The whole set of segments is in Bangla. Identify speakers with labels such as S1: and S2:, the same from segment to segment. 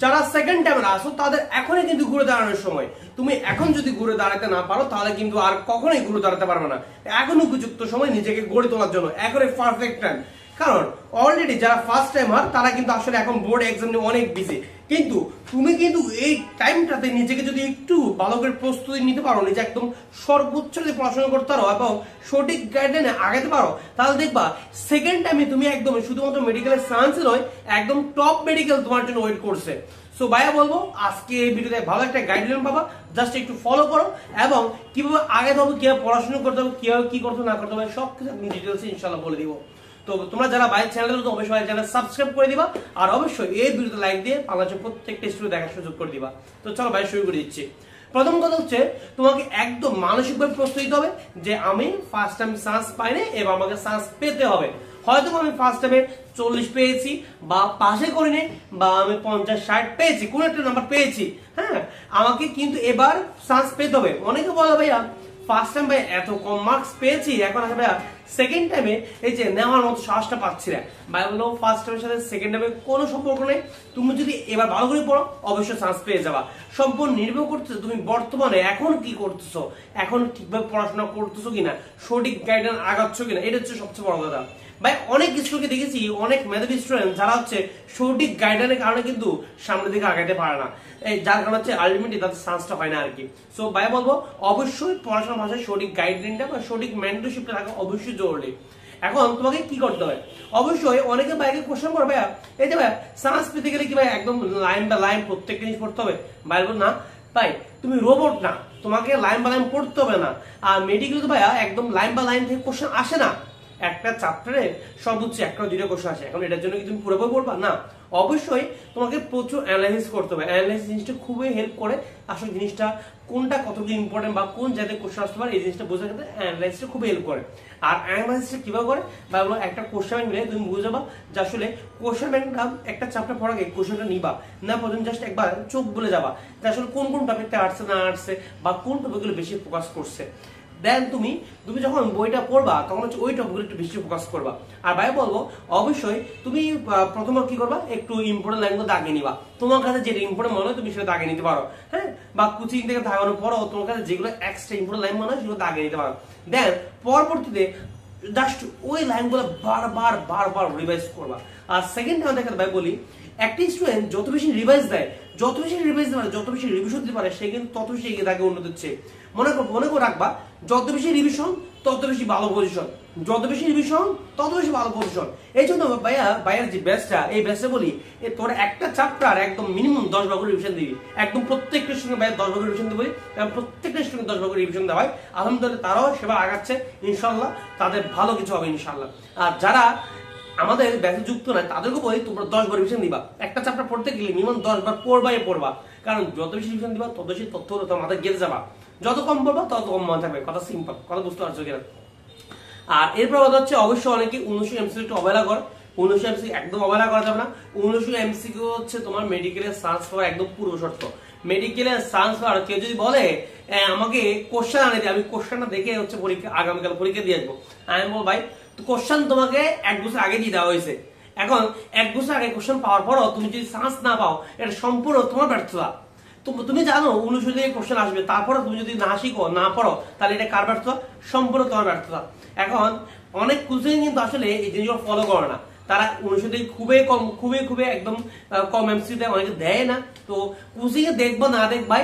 S1: যারা সেকেন্ড টাইমে আসো তাদের এখনই কিন্তু ঘুরে দাঁড়ানোর সময়। তুমি এখন যদি ঘুরে দাঁড়াতে না পারো তাহলে কিন্তু আর কখনোই ঘুরে দাঁড়াতে পারবে না। এখন উপযুক্ত সময় নিজেকে গড়ে তোলার জন্য এখনই পারফেক্ট টাইম। কারণ অলরেডি যারা ফার্স্ট টাইমার তারা কিন্তু আসলে এখন বোর্ড এক্সাম নিয়ে অনেক বিজি, কিন্তু তুমি কিন্তু এই টাইমটাতে নিজেকে যদি একটু ভালো করে প্রস্তুতি নিতে পারো, নিজে একদম সর্বোচ্চ যদি পড়াশোনা করতে পারো এবং সঠিক গাইডলাইনে আগাতে পারো, তাহলে দেখবা সেকেন্ড টাইমে তুমি একদম শুধুমাত্র মেডিকেলের চান্স নয়, একদম টপ মেডিকেল তোমার জন্য ওয়েট করছে। সো ভাইয়া বলবো আজকে এই ভিডিওতে ভালো একটা গাইডলাইন পাবা, জাস্ট একটু ফলো করো এবং কিভাবে আগাতে হবে, কিভাবে পড়াশোনা করতে হবে, কিভাবে কি করতে না করতে হবে সবকিছু আমি ডিটেলসে ইনশাআল্লাহ বলে দিব। তো তোমরা যারা বাইরের চ্যানেল তো অবশ্যই চ্যানেল সাবস্ক্রাইব করে দিবা আর অবশ্যই এই ভিডিওতে লাইক দিয়ে বাংলাদেশের প্রত্যেকটা স্টুডিও দেখার সুযোগ করে দিবা। তো চলো ভাই শুরু করে দিচ্ছি। প্রথম কথা হচ্ছে তোমাকে একদম মানসিকভাবে প্রস্তুত হতে হবে যে আমি ফার্স্ট টাইম চান্স পাইনি এবং আমাকে চান্স পেতে হবে। হয়তো আমি ফার্স্ট টাইমে 40 পেয়েছি বা পাশে করিনি বা আমি 50-60 পেয়েছি, কোন একটা নাম্বার পেয়েছি, হ্যাঁ আমাকে কিন্তু এবার চান্স পেতে হবে। অনেকে বলে ভাইয়া ফার্স্ট টাইম ভাই এত কম মার্কস পেয়েছি, এখন আসলে ভাইয়া সেকেন্ড টাইমে এই যে নেওয়ার মতো সাহসটা পাচ্ছি না। ভাই বললো ফার্স্ট টাইমের সাথে সেকেন্ড টাইমে কোনো সম্পর্ক নেই, তুমি যদি এবার ভালো করে পড়ো অবশ্যই চান্স পেয়ে যাবা। সম্পূর্ণ নির্ভর করতেছে তুমি বর্তমানে এখন কি করতেছো, এখন ঠিকভাবে পড়াশোনা করতেছো কিনা, সঠিক গাইডলাইন আগাচ্ছ কিনা, এটা হচ্ছে সবচেয়ে বড় কথা। ভাই অনেক স্টুডেন্টকে দেখেছি, অনেক মেধাবী স্টুডেন্ট যারা হচ্ছে সঠিক গাইডলাইনের কারণে কিন্তু সামনের দিকে আগাতে পারে না, যার কারণে হচ্ছে আলটিমেটলি তাদের চান্সটা হয় না আর কি। সো ভাই বলবো অবশ্যই পড়াশোনার ভাষায় সঠিক গাইডলাইনটা বা সঠিক মেন্টরশিপটা থাকা অবশ্যই জরুরি। এখন তোমাকে কি করতে হবে, অবশ্যই অনেকে বাইরে কোশ্চেন করবে এই যে ভাই চান্স পেতে গেলে কি ভাই একদম লাইন বা লাইন প্রত্যেকটা জিনিস পড়তে হবে? ভাই বল না ভাই, তুমি রোবট না, তোমাকে লাইন বা লাইন পড়তে হবে না। আর মেডিকেল তো ভাইয়া একদম লাইন বা লাইন থেকে কোশ্চেন আসে না, একটা চ্যাপ্টারে সর্বোচ্চ একটা দুইটা কোশ্চেন আসে। এখন এটার জন্য কি তুমি পুরো বই পড়বা না? অবশ্যই তোমাকে প্রচুর অ্যানালাইসিস করতে হবে। অ্যানালাইসিস জিনিসটা খুবই হেল্প করে, আসলে জিনিসটা কোনটা কতটুকু ইম্পর্টেন্ট বা কোন জায়গায় কোশ্চেন আসতে পারে এই জিনিসটা বোঝার ক্ষেত্রে অ্যানালাইসিসটা খুবই হেল্প করে। আর অ্যানালাইসিসটা কিভাবে করে বা একটা কোশ্চেন ব্যাংক মিলে তুমি বুঝে যাবা যে আসলে কোশ্চেন ব্যাংকটা একটা চ্যাপ্টার পড়া গিয়ে কোশ্চেনটা নিবা না, প্রথম জাস্ট একবার চোখ বলে যাবা যে আসলে কোন কোন টপিকটা আসছে না আসছে বা কোন টপিকগুলো বেশি ফোকাস করছে। দেন তুমি যখন বইটা পড়বা তখন হচ্ছে ওই টপিকগুলো একটু বেশি ফোকাস করবা। আর ভাই বলবো অবশ্যই তুমি প্রথমে কি করবা, একটু ইম্পর্টেন্ট লাইনগুলো দাগে নিবা। তোমার কাছে যেটা ইম্পর্টেন্ট মনে হয় তুমি সেটা দাগে নিতে পারো, হ্যাঁ, বা কোচিং থেকে দাগানোর পরও তোমার কাছে যেগুলো এক্সট্রা ইম্পর্টেন্ট লাইন মনে হয় সেগুলো দাগে নিতে পারো। দেন পরবর্তীতে জাস্ট ওই লাইনগুলো বারবার বারবার রিভাইজ করবা। আর সেকেন্ড টাইম দেখাতে ভাই বলি, একটা স্টুডেন্ট যত বেশি রিভাইজ দেয়, যত বেশি রিভাইজ দিতে পারে, যত বেশি রিভিশন দিতে পারে, সে কিন্তু তত বেশি এগিয়ে থাকে উন্নত হচ্ছে। মনে করে রাখবা, যত বেশি রিভিশন তত বেশি ভালো পজিশন, যত বেশি রিভিশন তত বেশি ভালো পজিশন। এই জন্য ভাইয়ার যে ব্যাচটা, এই ব্যাচটা বলি তোর একটা চ্যাপ্টার একদম মিনিমাম 10 ভাগ করে রিভিশন দিবি, একদম প্রত্যেকটা স্টুডেন্ট ভাইয়া 10 ভাগ করে রিভিশন দিবি, প্রত্যেকটা স্টুডেন্ট 10 ভাগ করে রিভিশন দেওয়া হয়। আলহামদুলিল্লাহ তারাও সেবা আগাচ্ছে, ইনশাল্লাহ তাদের ভালো কিছু হবে ইনশাল্লাহ। আর যারা আমাদের ব্যাচে যুক্ত নয় তাদেরকে বলি তোমরা 10 বার রিভিশন দিবা, একটা চ্যাপ্টার পড়তে গেলে মিনিমাম 10 বার পড়বা, কারণ যত বেশি রিভিশন দিবা তত বেশি তথ্য তোমার মাথায় গেঁথে যাবা, যত কম পড়বা তত কম মনে থাকবে। কথা সিম্পল, কথা বুঝতে পারছো কিনা? আর এরপর কথা হচ্ছে অবশ্যই অনেকে 19 এমসিকিউ একটু অবহেলা করে। 19 এমসিকিউ একদম অবহেলা করা যাবে না। 19 এমসিকিউ হচ্ছে তোমার মেডিকেলের চান্স পাওয়ার একদম পূর্ব শর্ত। মেডিকেলের চান্স পাওয়ার কেউ যদি বলে আমাকে কোশ্চেন আনে দিই, আমি কোশ্চেনটা দেখে হচ্ছে পরীক্ষা আগামীকাল পরীক্ষা দিয়ে আসবো, আমি বলবো ভাই কোশ্চেন তোমাকে 1 বছর আগে দিয়ে দেওয়া হয়েছে। এখন 1 বছর আগে কোশ্চেন পাওয়ার পরও তুমি যদি চান্স না পাও, এটা সম্পূর্ণ তোমার ব্যর্থতা। তুমি জানো 19 থেকে কোশ্চেন আসবে, তারপরে তুমি যদি না শিখো না পড়ো তাহলে এটা কার ব্যর্থতা? সম্পূর্ণ তোমার ব্যর্থতা। এখন অনেক কোচিং কিন্তু আসলে এই জিনিসগুলো ফলো করে না, তারা 19 থেকে খুবই একদম কম এমসিকিউ দেয়, অনেকে দেয় না। তো কোচিং এ দেখবা না দেখবাই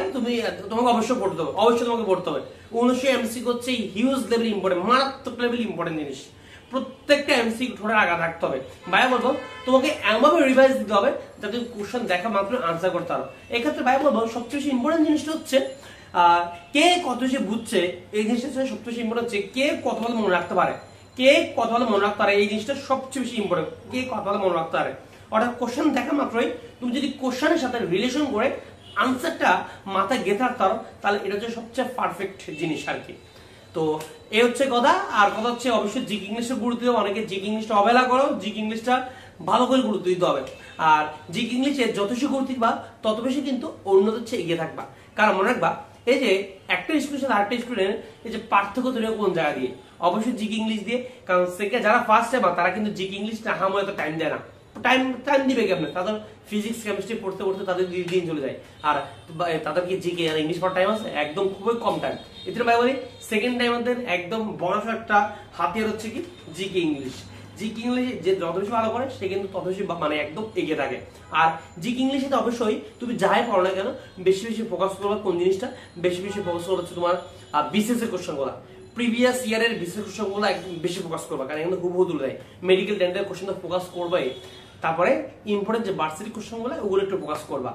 S1: তোমাকে অবশ্যই পড়তে হবে, অবশ্যই তোমাকে পড়তে হবে। 19 এমসিকিউ হচ্ছে হিউজ লেভেল ইম্পর্টেন্ট, মারাত্মক লেভেল ইম্পর্টেন্ট জিনিস, প্রত্যেকটা এমসিকিউ ঠোঁটে আগা থাকতে হবে। ভাই বলবো তোমাকে এমনভাবে রিভাইজ দিতে হবে যাতে কোশ্চেন দেখা মাত্র আনসার করতে পারো। এক্ষেত্রে ভাই বলবো সবচেয়ে বেশি ইম্পর্টেন্ট জিনিসটা হচ্ছে কে কত বেশি বুঝছে, এই জিনিসটা সবচেয়ে বেশি ইম্পর্টেন্ট হচ্ছে কে কত ভালো মনে রাখতে পারে, কে কত ভালো মনে রাখতে পারে, এই জিনিসটা সবচেয়ে বেশি ইম্পর্টেন্ট, কে কত ভালো মনে রাখতে পারে। অর্থাৎ কোশ্চেন দেখা মাত্রই তুমি যদি কোশ্চেনের সাথে রিলেশন করে আনসারটা মাথায় গেঁথে রাখতে পারো, তাহলে এটা হচ্ছে সবচেয়ে পারফেক্ট জিনিস আর কি। তো এই হচ্ছে কথা। আর কথা হচ্ছে অবশ্যই জিকে ইংলিশটা গুরুত্ব দেবে, অনেকে জিকে ইংলিশটা অবহেলা করো, জিকে ইংলিশটা ভালো করে গুরুত্ব দিতে হবে। আর জিকে ইংলিশে যত বেশি গুরুত্ব দিবা তত বেশি কিন্তু অন্যদের হচ্ছে এগিয়ে থাকবা। কারণ মনে রাখবা এই যে একটা স্টুডেন্ট আরেকটা স্টুডেন্ট এই যে পার্থক্য তৈরি কোন জায়গা দিয়ে, অবশ্যই জিকে ইংলিশ দিয়ে। কারণ যারা ফার্স্ট টাইম তারা কিন্তু জিকে ইংলিশটা হামো এত টাইম দেয় না, টাইম টাইম দিবে কেমন? তাদের ফিজিক্স কেমিস্ট্রি পড়তে পড়তে তাদের দিন চলে যায়, আর তাদের কি জিকে আর ইংলিশ পড়ার টাইম আছে? একদম খুবই কম টাইম। এতে ভাই বলি সেকেন্ড টাইম আমাদের একদম বড় একটা হাতিয়ার হচ্ছে কি জিকে ইংলিশ। জিকে ইংলিশ যে যত বেশি ভালো করে সে কিন্তু তত বেশি মানে একদম এগিয়ে থাকে। আর জিকে ইংলিশে তো অবশ্যই তুমি যাই পড়ো না কেন বেশি বেশি ফোকাস করবে কোন জিনিসটা, বেশি বেশি ফোকাস করবে হচ্ছে তোমার বিসিএস এর কোশ্চেন গুলা, প্রিভিয়াস ইয়ারের বিসিএস কোশ্চেন গুলো একদম বেশি ফোকাস করবা, কারণ এখানে হুবহু তুলে দেয়। মেডিকেল ডেন্টাল কোশ্চেন তো ফোকাস করবাই, তারপরে ইম্পর্টেন্ট যে ভার্সিটি কোশ্চেন গুলো ওগুলো একটু ফোকাস করবা,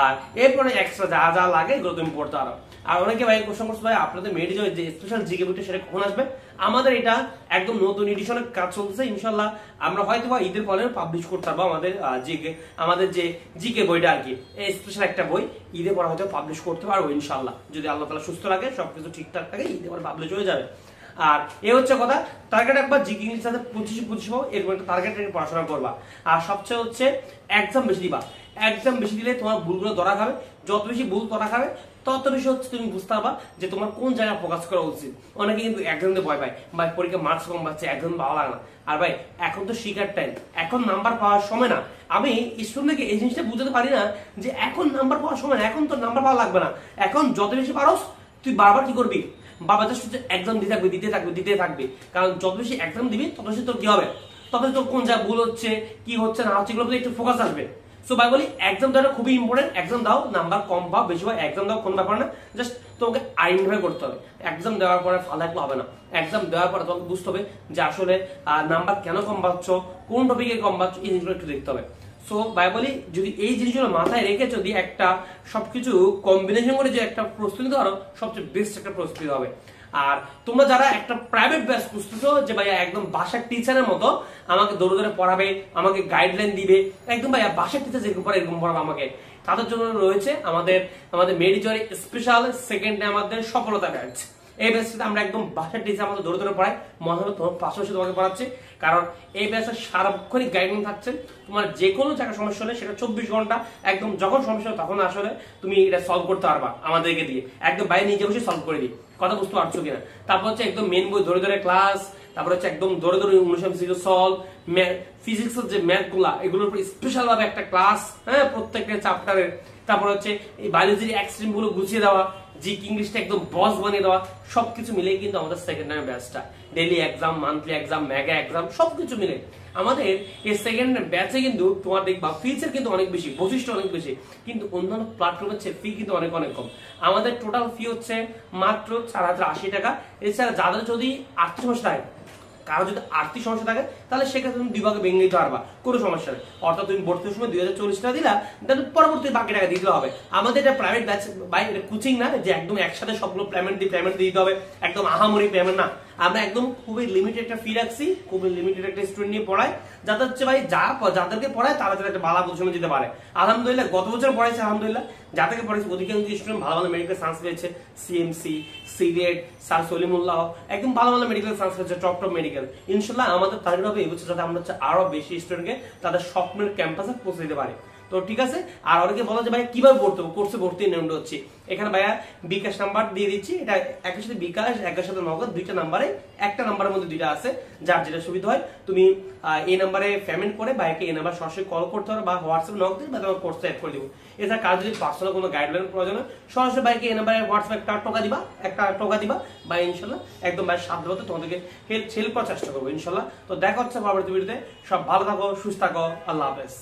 S1: আর এরপরে এক্সট্রা যা যা লাগে এগুলো তুমি পড়তে পারো। আর অনেকে ভাই কোশ্চেন করছে ভাই আপনাদের মেডিকেল যে স্পেশাল জিকে বইটা সেটা কখন আসবে? আমাদের এটা একদম নতুন এডিশনের কাজ চলতেছে, ইনশাল্লাহ আমরা হয়তো বা ঈদের পরে পাবলিশ করতে পারবো আমাদের যে জিকে বইটা আর কি, এই স্পেশাল একটা বই ঈদের পরে হয়তো পাবলিশ করতে পারবো ইনশাল্লাহ, যদি আল্লাহ তাআলা সুস্থ রাখে সবকিছু ঠিকঠাক থাকে ঈদের পরে পাবলিশ হয়ে যাবে। আর এ হচ্ছে কথা, টার্গেট একবার জিকে ইংলিশ সাথে 25 পাবো, এরকম একটা টার্গেট পড়াশোনা করবা। আর সবচেয়ে হচ্ছে এক্সাম বেশি দিবা, এক্সাম বেশি দিলে তোমার ভুলগুলো ধরা খাবে, যত বেশি ভুল ধরা খাবে তত বেশি হচ্ছে তুমি বুঝতে পারবা যে তোমার কোন জায়গায় ফোকাস করা উচিত। অনেকে কিন্তু এক্সাম দিয়ে ভয় পায়, ভাই পরীক্ষা মার্কস কম পাচ্ছে একদম ভালো লাগে না। আর ভাই এখন তো শিখার টাইম, এখন নাম্বার পাওয়ার সময় না। আমি স্টুডেন্টকে এই জিনিসটা বুঝতে পারি না যে এখন নাম্বার পাওয়ার সময় না, এখন তো নাম্বার পাওয়া লাগবে না, এখন যত বেশি পারোস তুই বারবার কি করবি, বাবা জাস্ট এক্সাম দিতে থাকবে, কারণ যত বেশি এক্সাম দিবি তত বেশি তোর কি হবে, তত তোর কোন জায়গায় ভুল হচ্ছে কি হচ্ছে না হচ্ছে এগুলো একটু ফোকাস আসবে। সো ভাই বলি এক্সাম দেওয়াটা খুবই ইম্পর্টেন্ট, এক্সাম দাও, নাম্বার কম পাও বেশি পাও, এক্সাম দাও কোনো ব্যাপার না, জাস্ট তোমাকে আইডেন্টিফাই করতে হবে। এক্সাম দেওয়ার পরে ফাল থাকলে হবে না, এক্সাম দেওয়ার পরে তোমাকে বুঝতে হবে যে আসলে নাম্বার কেন কম পাচ্ছ, কোন টপিকে কম পাচ্ছ, এই জিনিসগুলো একটু দেখতে হবে। সো ভাই বলি যদি এই জিনিসগুলো মাথায় রেখে যদি একটা সবকিছু কম্বিনেশন করে যে একটা প্রস্তুতি করো সবচেয়ে বেস্ট একটা প্রস্তুতি হবে। আর তোমরা যারা একটা প্রাইভেট ব্যাচ খুঁজতেছো যে ভাইয়া একদম বাসার টিচারের মতো আমাকে দৌড়ে দৌড়ে পড়াবে, আমাকে গাইডলাইন দিবে, একদম ভাইয়া বাসার টিচার যেরকম পড়ে এরকম পড়াবে আমাকে, তাদের জন্য রয়েছে আমাদের মেডিজরি স্পেশাল সেকেন্ডে আমাদের সফলতা ব্যাচ। এই ব্যাচটাতে আমরা একদম বাসার টিচার আমাদের দৌড়ে দৌড়ে পড়াই, মনে হবে তোমার পাশাপাশি তোমাকে পড়াচ্ছে, কারণ এই ব্যাচের সার্বক্ষণিক গাইডলাইন থাকছে। তোমার যে কোনো জায়গায় সমস্যা হলে সেটা 24 ঘন্টা একদম যখন সমস্যা হবে তখন আসলে তুমি এটা সলভ করতে পারবা আমাদেরকে দিয়ে, একদম বাইরে নিজে বসে সলভ করে দিই, কথা বুঝতে পারছো কিনা। তারপর হচ্ছে একদম মেন বই ধরে ধরে ক্লাস, তারপর হচ্ছে একদম ধরে ধরে অনুশীলন সলভ, ফিজিক্সের যে ম্যাথ গুলা এগুলোর উপর স্পেশাল ভাবে একটা ক্লাস, হ্যাঁ প্রত্যেকটা চ্যাপ্টারের। তারপর হচ্ছে এই বায়োলজির এক্সট্রিম গুলো গুছিয়ে দেওয়া, জিকে ইংলিশটা একদম বস বানিয়ে দেওয়া, সবকিছু মিলে কিন্তু আমাদের সেকেন্ড টাইম ব্যাচটা, daily exam, monthly exam, mega exam সবকিছু মিলে আমাদের এই সেকেন্ড ব্যাচে কিন্তু তোমার দেখবা ফিচার কিন্তু অনেক বেশি, বৈশিষ্ট্য অনেক বেশি, কিন্তু অন্যান্য প্ল্যাটফর্মের চেয়ে ফি কিন্তু অনেক অনেক কম। আমাদের টোটাল ফি হচ্ছে মাত্র 4080 টাকা। এছাড়া যাদের যদি আর্থিক সমস্যা থাকে, কারো যদি আর্থিক সমস্যা থাকে তাহলে সেক্ষেত্রে তুমি বিভাগে ভেঙে নিতে পারবা, কোনো সমস্যা নেই। অর্থাৎ তুমি ভর্তির সময় 2040 টাকা দিলা, তাহলে পরবর্তী বাকি টাকা দিতে হবে। আমাদের এটা প্রাইভেট ব্যাচ বাই কোচিং না যে একদম একসাথে সবগুলো পেমেন্ট দিতে হবে, একদম আহামরি পেমেন্ট না। আমরা একদম খুবই লিমিটেড একটা ফি রাখছি, খুবই লিমিটেড একটা স্টুডেন্ট নিয়ে পড়াই, যাতে হচ্ছে ভাই যাদেরকে পড়ায় তারা যাতে একটা ভালো পজিশনে যেতে পারে। আলহামদুলিল্লাহ গত বছর পড়াইছে, আলহামদুলিল্লাহ যাদেরকে পড়াইছে অধিকাংশ স্টুডেন্ট ভালো ভালো মেডিকেল সায়েন্স পেয়েছে, সিএমসি, সিলেট, স্যার সলিমুল্লাহ, একদম ভালো ভালো মেডিকেল সায়েন্স পেয়েছে, টপ মেডিকেল। ইনশাল্লাহ আমাদের টার্গেট হবে এই বছর যাতে আমরা আরো বেশি স্টুডেন্টকে তাদের স্বপ্নের ক্যাম্পাসে পৌঁছে দিতে পারি। তো ঠিক আছে। আর অনেকে বলা যে ভাই কিভাবে পড়তে হবে, কোর্সে ভর্তি নিয়মটা হচ্ছে এখানে ভাইয়া বিকাশ নাম্বার দিয়ে দিচ্ছি, এটা একের সাথে বিকাশ একের সাথে নগদ, দুইটা নাম্বারে, একটা নাম্বারের মধ্যে দুইটা আছে, যার যেটা সুবিধা হয় তুমি এই নাম্বারে পেমেন্ট করে ভাইকে এই নাম্বার সরাসরি কল করতে হবে বা হোয়াটসঅ্যাপ নক দিয়ে তোমার কোর্সে অ্যাড করে দিব। এছাড়া কাজ যদি পার্সোনাল কোনো গাইডলাইন প্রয়োজন হয় সরাসরি ভাইকে এই নাম্বারে হোয়াটসঅ্যাপ একটা টোকা দিবা বা ইনশাল্লাহ একদম ভাই সাধ্যমতো তোমাদেরকে হেল্প করার চেষ্টা করবো ইনশাল্লাহ। তো দেখা হচ্ছে পরবর্তী ভিডিওতে, সব ভালো থাকো, সুস্থ থাকো, আল্লাহ হাফেজ।